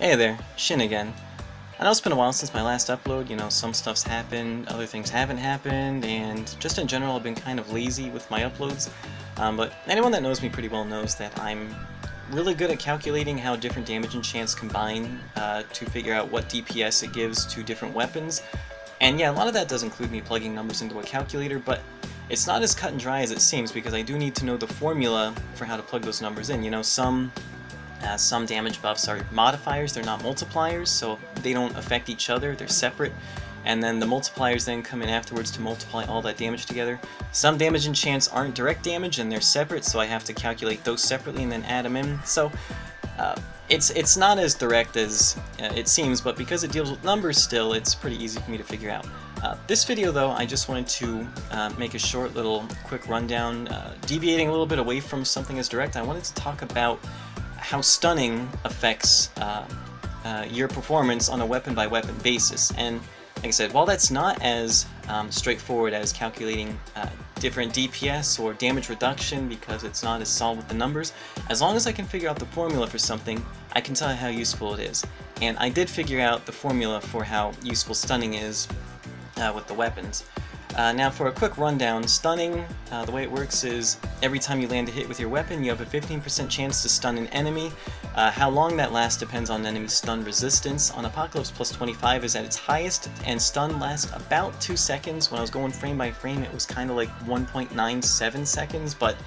Hey there, Shin again. I know it's been a while since my last upload, you know, some stuff's happened, other things haven't happened, and just in general I've been kind of lazy with my uploads. But anyone that knows me pretty well knows that I'm really good at calculating how different damage and chance combine to figure out what DPS it gives to different weapons. And yeah, a lot of that does include me plugging numbers into a calculator, but it's not as cut and dry as it seems because I do need to know the formula for how to plug those numbers in. You know, some damage buffs are modifiers, they're not multipliers, so they don't affect each other, they're separate. And then the multipliers then come in afterwards to multiply all that damage together. Some damage and chance aren't direct damage and they're separate, so I have to calculate those separately and then add them in. So it's not as direct as it seems, but because it deals with numbers still, it's pretty easy for me to figure out. This video though, I just wanted to make a short little quick rundown, deviating a little bit away from something as direct. I wanted to talk about how stunning affects your performance on a weapon-by-weapon basis. And like I said, while that's not as straightforward as calculating different DPS or damage reduction because it's not as solid with the numbers, as long as I can figure out the formula for something, I can tell you how useful it is. And I did figure out the formula for how useful stunning is with the weapons. Now for a quick rundown, stunning, the way it works is every time you land a hit with your weapon, you have a 15% chance to stun an enemy. How long that lasts depends on the enemy's stun resistance. On Apocalypse plus 25 is at its highest, and stun lasts about 2 seconds. When I was going frame by frame, it was kind of like 1.97 seconds, but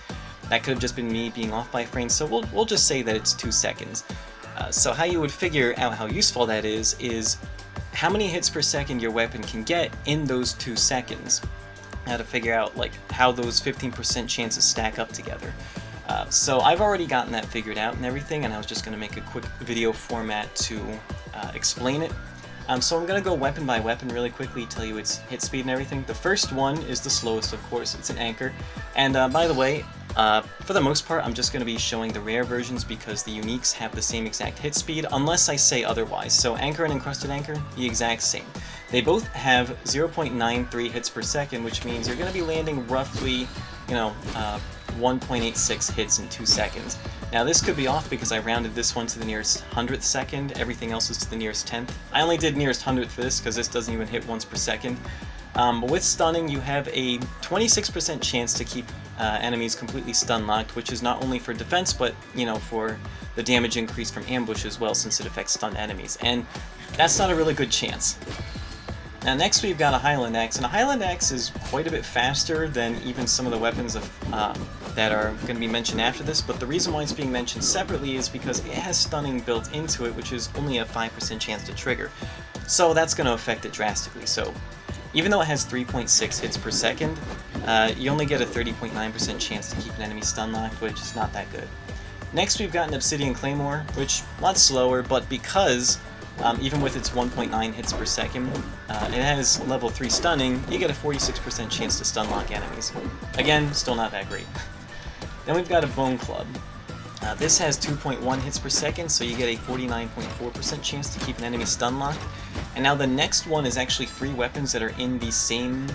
that could have just been me being off by frame, so we'll just say that it's 2 seconds. So how you would figure out how useful that is how many hits per second your weapon can get in those 2 seconds. How to figure out like how those 15% chances stack up together. So I've already gotten that figured out and everything, and I was just going to make a quick video format to explain it. So I'm going to go weapon by weapon really quickly, tell you its hit speed and everything. The first one is the slowest, of course. It's an anchor. And by the way, for the most part, I'm just going to be showing the rare versions because the uniques have the same exact hit speed, unless I say otherwise. So Anchor and Encrusted Anchor, the exact same. They both have 0.93 hits per second, which means you're going to be landing roughly, you know, 1.86 hits in 2 seconds. Now this could be off because I rounded this one to the nearest 100th second, everything else is to the nearest 10th. I only did nearest 100th for this because this doesn't even hit once per second. But with stunning, you have a 26% chance to keep enemies completely stun locked, which is not only for defense, but you know, for the damage increase from ambush as well, since it affects stunned enemies. And that's not a really good chance. Now next we've got a Highland X, and a Highland X is quite a bit faster than even some of the weapons that are going to be mentioned after this, but the reason why it's being mentioned separately is because it has stunning built into it, which is only a 5% chance to trigger. So that's going to affect it drastically. So even though it has 3.6 hits per second, you only get a 30.9% chance to keep an enemy stun locked, which is not that good. Next we've got an Obsidian Claymore, which a lot slower, but because even with its 1.9 hits per second, it has level 3 stunning, you get a 46% chance to stun lock enemies. Again, still not that great. Then we've got a Bone Club. This has 2.1 hits per second, so you get a 49.4% chance to keep an enemy stun locked. And now the next one is actually 3 weapons that are in the same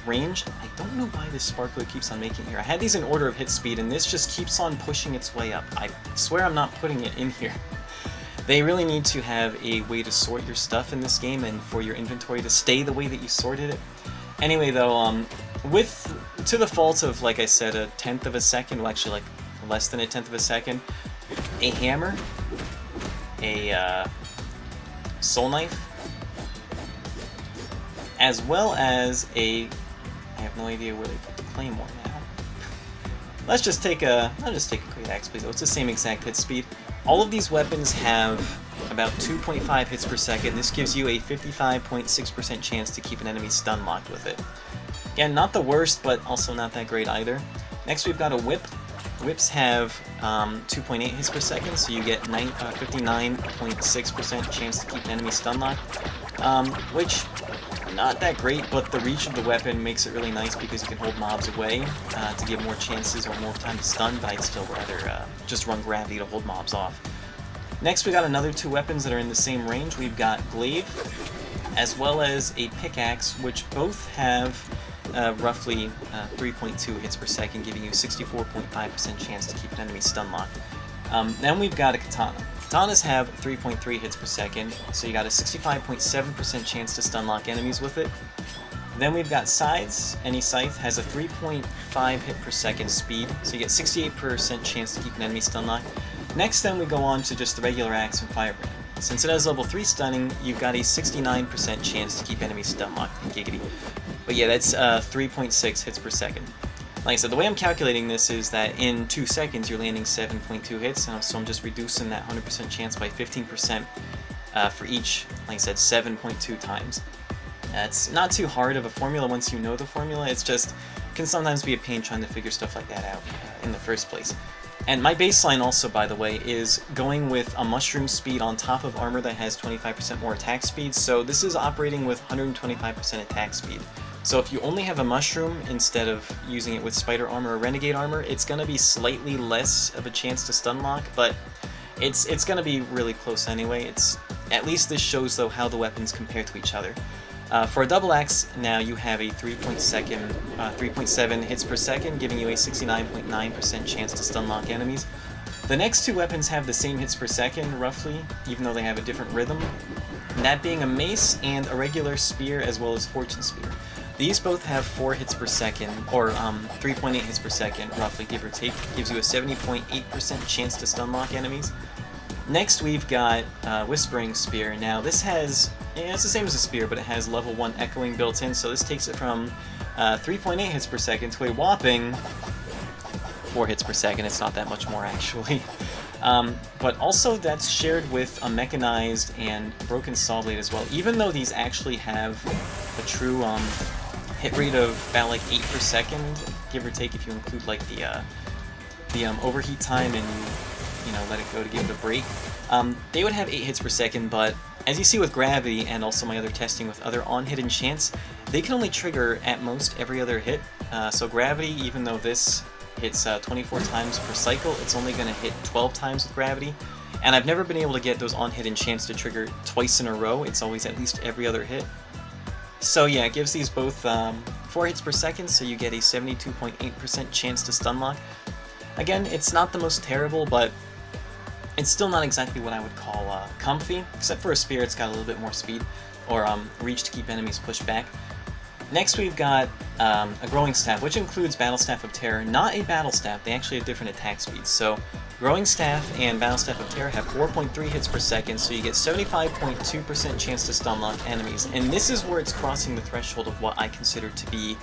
range. I don't know why this sparkler keeps on making it here. I had these in order of hit speed, and this just keeps on pushing its way up. I swear I'm not putting it in here. They really need to have a way to sort your stuff in this game and for your inventory to stay the way that you sorted it. Anyway though, to the fault of, like I said, a 1/10 of a second, well actually like less than a 1/10 of a second, a hammer, a soul knife, as well as I have no idea where they put the claymore now. I'll just take a great axe, please. Oh, it's the same exact hit speed. All of these weapons have about 2.5 hits per second. This gives you a 55.6% chance to keep an enemy stun locked with it. Again, not the worst, but also not that great either. Next we've got a whip. Whips have 2.8 hits per second, so you get 59.6% chance to keep an enemy stun locked, which not that great, but the reach of the weapon makes it really nice because you can hold mobs away to give more chances or more time to stun, but I'd still rather just run gravity to hold mobs off. Next we got another 2 weapons that are in the same range. We've got Glaive, as well as a Pickaxe, which both have roughly 3.2 hits per second, giving you 64.5% chance to keep an enemy stun locked. Then we've got a Katana. Katanas have 3.3 hits per second, so you got a 65.7% chance to stunlock enemies with it. Then we've got Scythes. Any Scythe has a 3.5 hit per second speed, so you get 68% chance to keep an enemy stunlocked. Next then we go on to just the regular axe and Firebrand. Since it has level 3 stunning, you've got a 69% chance to keep enemies stunlocked. Giggity. But yeah, that's 3.6 hits per second. Like I said, the way I'm calculating this is that in 2 seconds you're landing 7.2 hits, and so I'm just reducing that 100% chance by 15% for each, like I said, 7.2 times. It's not too hard of a formula once you know the formula, it's just can sometimes be a pain trying to figure stuff like that out in the first place. And my baseline also, by the way, is going with a mushroom speed on top of armor that has 25% more attack speed, so this is operating with 125% attack speed. So if you only have a mushroom instead of using it with spider armor or renegade armor, it's going to be slightly less of a chance to stunlock, but it's going to be really close anyway. At least this shows, though, how the weapons compare to each other. For a double axe, now you have a 3.7 hits per second, giving you a 69.9% chance to stunlock enemies. The next two weapons have the same hits per second, roughly, even though they have a different rhythm, that being a mace and a regular spear as well as fortune spear. These both have 4 hits per second, or 3.8 hits per second, roughly, give or take, gives you a 70.8% chance to stunlock enemies. Next we've got Whispering Spear. Now this has, it's the same as a spear, but it has level 1 echoing built in, so this takes it from 3.8 hits per second to a whopping 4 hits per second. It's not that much more, actually. But also that's shared with a mechanized and broken saw blade as well. Even though these actually have a true hit rate of about like 8 per second, give or take, if you include like the overheat time and you know, let it go to give it a break. They would have 8 hits per second, but as you see with Gravity and also my other testing with other on-hit enchants, they can only trigger at most every other hit. So Gravity, even though this hits 24 times per cycle, it's only going to hit 12 times with Gravity. And I've never been able to get those on-hit enchants to trigger twice in a row. It's always at least every other hit. So yeah, it gives these both 4 hits per second, so you get a 72.8% chance to stunlock. Again, it's not the most terrible, but it's still not exactly what I would call comfy, except for a spear. It's got a little bit more speed, or reach to keep enemies pushed back. Next we've got a Growing Staff, which includes Battle Staff of Terror, not a Battle Staff. They actually have different attack speeds. So Growing Staff and Battle Staff of Terror have 4.3 hits per second, so you get 75.2% chance to stunlock enemies. And this is where it's crossing the threshold of what I consider to be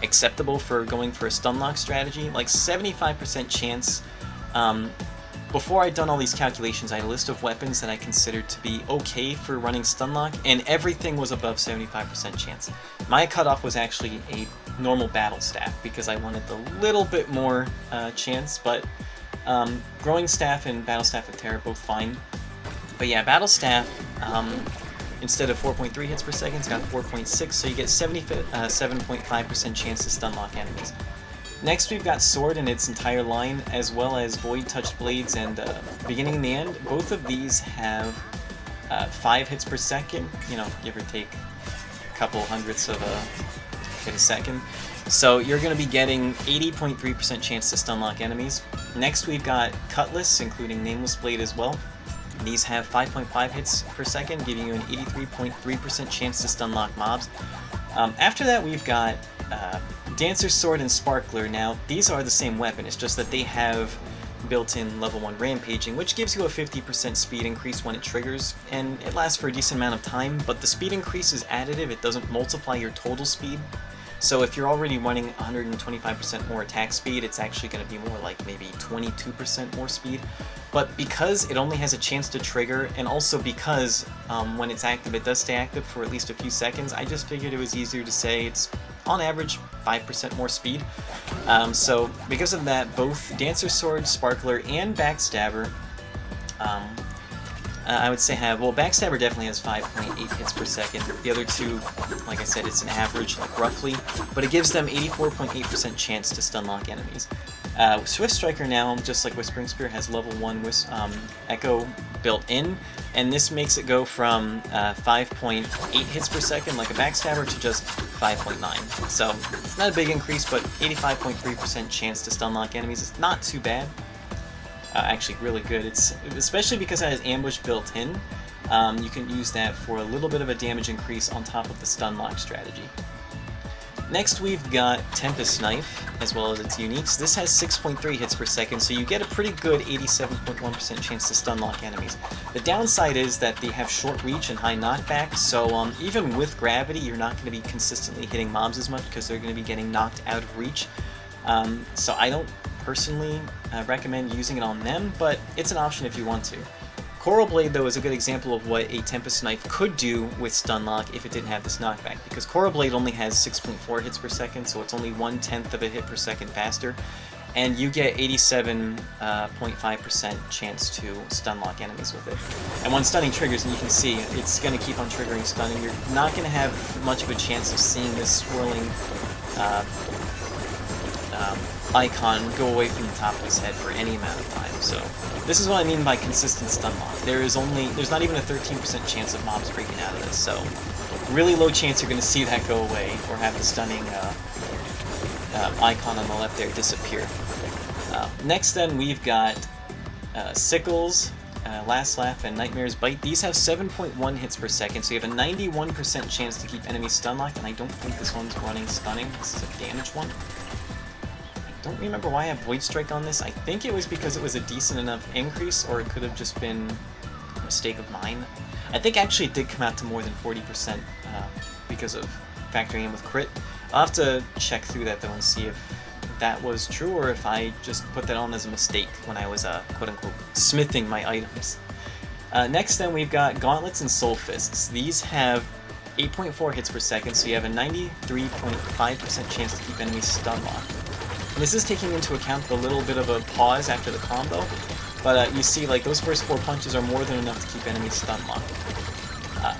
acceptable for going for a stunlock strategy. Like 75% chance. Before I'd done all these calculations, I had a list of weapons that I considered to be okay for running Stunlock, and everything was above 75% chance. My cutoff was actually a normal Battle Staff, because I wanted a little bit more chance, but Growing Staff and Battle Staff of Terror both fine. But yeah, Battle Staff, instead of 4.3 hits per second, it's got 4.6, so you get 7.5% chance to Stunlock enemies. Next we've got Sword in its entire line, as well as Void Touched Blades and Beginning and the End. Both of these have 5 hits per second, you know, give or take a couple hundredths of a hit a second. So you're going to be getting 80.3% chance to stunlock enemies. Next we've got Cutlass, including Nameless Blade as well. These have 5.5 hits per second, giving you an 83.3% chance to stunlock mobs. After that we've got Dancer's Sword and Sparkler. Now, these are the same weapon, it's just that they have built-in level 1 rampaging, which gives you a 50% speed increase when it triggers, and it lasts for a decent amount of time, but the speed increase is additive, it doesn't multiply your total speed. So if you're already running 125% more attack speed, it's actually going to be more like maybe 22% more speed. But because it only has a chance to trigger, and also because when it's active it does stay active for at least a few seconds, I just figured it was easier to say it's on average 5% more speed. So because of that, both Dancer's Sword, Sparkler, and Backstabber I would say have, well, Backstabber definitely has 5.8 hits per second. The other two, like I said, it's an average, like roughly, but it gives them 84.8% chance to stunlock enemies. Swift Striker now, just like Whispering Spear, has level 1 Echo built in, and this makes it go from 5.8 hits per second, like a Backstabber, to just 5.9. So it's not a big increase, but 85.3% chance to stunlock enemies is not too bad. actually really good. It's especially because it has ambush built in. You can use that for a little bit of a damage increase on top of the Stunlock strategy. Next we've got Tempest Knife, as well as its uniques. This has 6.3 hits per second, so you get a pretty good 87.1% chance to Stunlock enemies. The downside is that they have short reach and high knockback, so even with gravity, you're not going to be consistently hitting mobs as much because they're going to be getting knocked out of reach. So I don't personally recommend using it on them, but it's an option if you want to. Coral Blade, though, is a good example of what a Tempest Knife could do with Stunlock if it didn't have this knockback, because Coral Blade only has 6.4 hits per second, so it's only 1/10 of a hit per second faster, and you get 87.5% chance to Stunlock enemies with it. And when stunning triggers, and you can see, it's going to keep on triggering stunning, you're not going to have much of a chance of seeing this swirling icon go away from the top of his head for any amount of time. So this is what I mean by consistent Stunlock. There's not even a 13% chance of mobs breaking out of this, so really low chance you're going to see that go away or have the stunning icon on the left there disappear. Next then we've got Sickles, Last Laugh, and Nightmare's Bite. These have 7.1 hits per second, so you have a 91% chance to keep enemies Stunlocked, and I don't think this one's running stunning. This is a damage one. Don't remember why I have Void Strike on this. I think it was because it was a decent enough increase, or it could have just been a mistake of mine. I think actually it did come out to more than 40% because of factoring in with crit. I'll have to check through that though and see if that was true or if I just put that on as a mistake when I was quote-unquote smithing my items. Next then we've got Gauntlets and Soul Fists. These have 8.4 hits per second, so you have a 93.5% chance to keep enemies Stunlocked. This is taking into account the little bit of a pause after the combo, but you see, like, those first 4 punches are more than enough to keep enemies Stunlocked.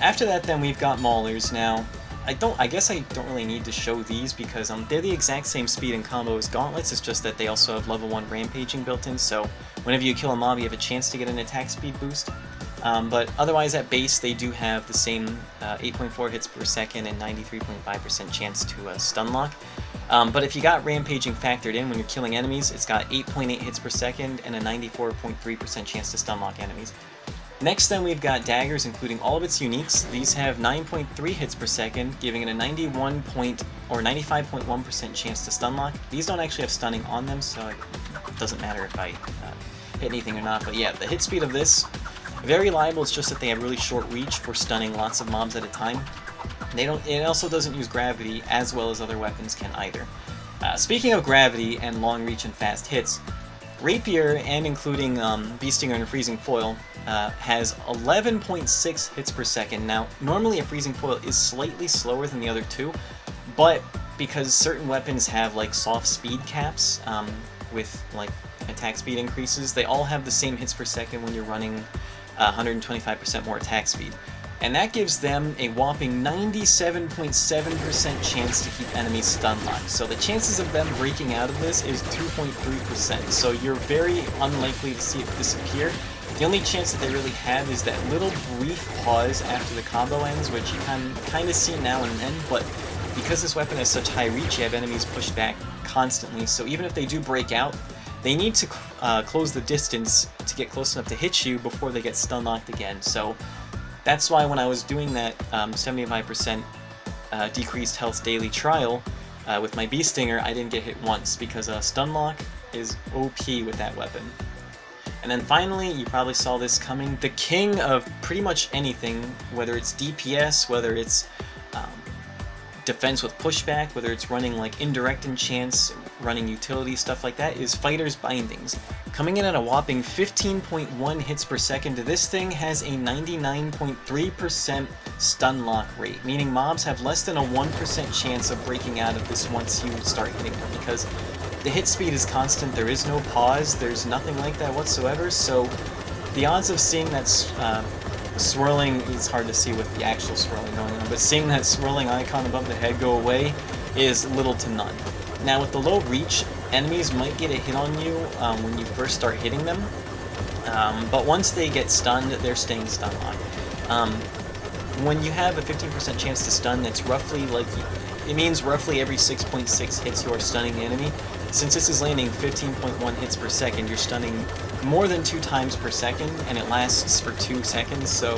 After that, then, we've got Maulers. Now, I guess I don't really need to show these because they're the exact same speed and combo as Gauntlets, it's just that they also have level 1 rampaging built in, so whenever you kill a mob, you have a chance to get an attack speed boost. But otherwise, at base, they do have the same 8.4 hits per second and 93.5% chance to Stunlock. But if you got Rampaging factored in when you're killing enemies, it's got 8.8 hits per second and a 94.3% chance to Stunlock enemies. Next then we've got Daggers, including all of its uniques. These have 9.3 hits per second, giving it a 95.1% chance to Stunlock. These don't actually have stunning on them, so it doesn't matter if I hit anything or not. But yeah, the hit speed of this, very reliable, it's just that they have really short reach for stunning lots of mobs at a time. It also doesn't use gravity as well as other weapons can either. Speaking of gravity and long reach and fast hits, Rapier, and including Beast Stinger and Freezing Foil, has 11.6 hits per second. Now, normally a Freezing Foil is slightly slower than the other two, but because certain weapons have like soft speed caps with like attack speed increases, they all have the same hits per second when you're running 125% more attack speed. And that gives them a whopping 97.7% chance to keep enemies Stunlocked. So the chances of them breaking out of this is 2.3%, so you're very unlikely to see it disappear. The only chance that they really have is that little brief pause after the combo ends, which you can kind of see now and then, but because this weapon has such high reach, you have enemies pushed back constantly, so even if they do break out, they need to close the distance to get close enough to hit you before they get Stunlocked again. So that's why when I was doing that 75% decreased health daily trial with my Beast Stinger, I didn't get hit once, because Stunlock is OP with that weapon. And then finally, you probably saw this coming, the king of pretty much anything, whether it's DPS, whether it's defense with pushback, whether it's running like indirect enchants, running utility, stuff like that, is Fighter's Bindings. Coming in at a whopping 15.1 hits per second, this thing has a 99.3% stun lock rate, meaning mobs have less than a 1% chance of breaking out of this once you start hitting them, because the hit speed is constant, there is no pause, there's nothing like that whatsoever, so the odds of seeing that swirling, is hard to see with the actual swirling going on, but seeing that swirling icon above the head go away is little to none. Now with the low reach, enemies might get a hit on you when you first start hitting them, but once they get stunned, they're staying stun locked. When you have a 15% chance to stun, that's roughly like, it means roughly every 6.6 hits you are stunning the enemy. Since this is landing 15.1 hits per second, you're stunning more than 2 times per second, and it lasts for 2 seconds, so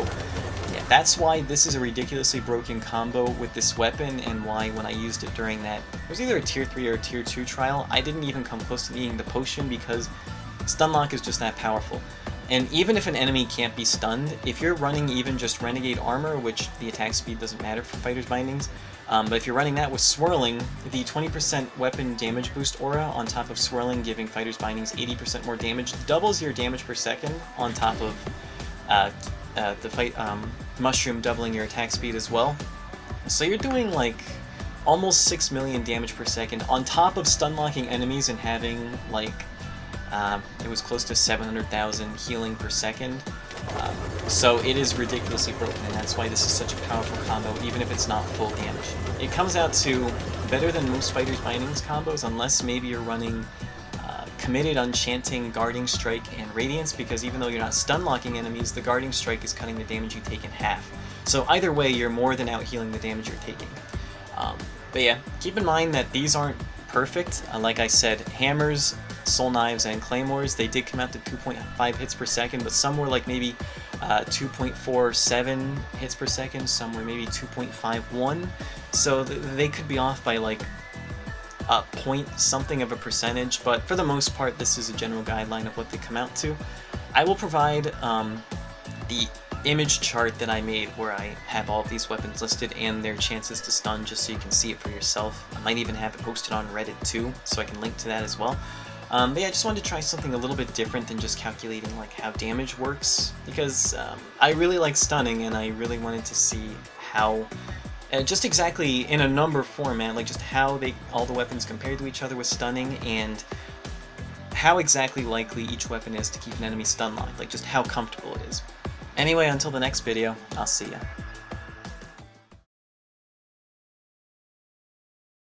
yeah, that's why this is a ridiculously broken combo with this weapon, and why when I used it during that, it was either a tier 3 or a tier 2 trial, I didn't even come close to needing the potion because Stunlock is just that powerful. And even if an enemy can't be stunned, if you're running even just Renegade Armor, which the attack speed doesn't matter for Fighter's Bindings, but if you're running that with Swirling, the 20% weapon damage boost aura on top of Swirling giving Fighter's Bindings 80% more damage doubles your damage per second on top of the Mushroom doubling your attack speed as well. So you're doing like almost 6 million damage per second on top of stunlocking enemies and having like it was close to 700,000 healing per second. So it is ridiculously broken, and that's why this is such a powerful combo, even if it's not full damage. It comes out to better than most Fighter's Bindings combos, unless maybe you're running Committed, Enchanting, Guarding Strike, and Radiance, because even though you're not stun-locking enemies, the Guarding Strike is cutting the damage you take in half. So either way, you're more than out-healing the damage you're taking. But yeah, keep in mind that these aren't perfect. Like I said, Hammers, Soul Knives, and Claymores, they did come out to 2.5 hits per second, but some were like maybe 2.47 hits per second, some were maybe 2.51, so they could be off by like a point something of a percentage, but for the most part this is a general guideline of what they come out to. I will provide the image chart that I made where I have all of these weapons listed and their chances to stun, just so you can see it for yourself. I might even have it posted on Reddit too, so I can link to that as well. But yeah, I just wanted to try something a little bit different than just calculating like how damage works, because I really like stunning and I really wanted to see how, just exactly in a number format, like just how all the weapons compare to each other with stunning, and how exactly likely each weapon is to keep an enemy stun locked, like just how comfortable it is. Anyway, until the next video, I'll see ya.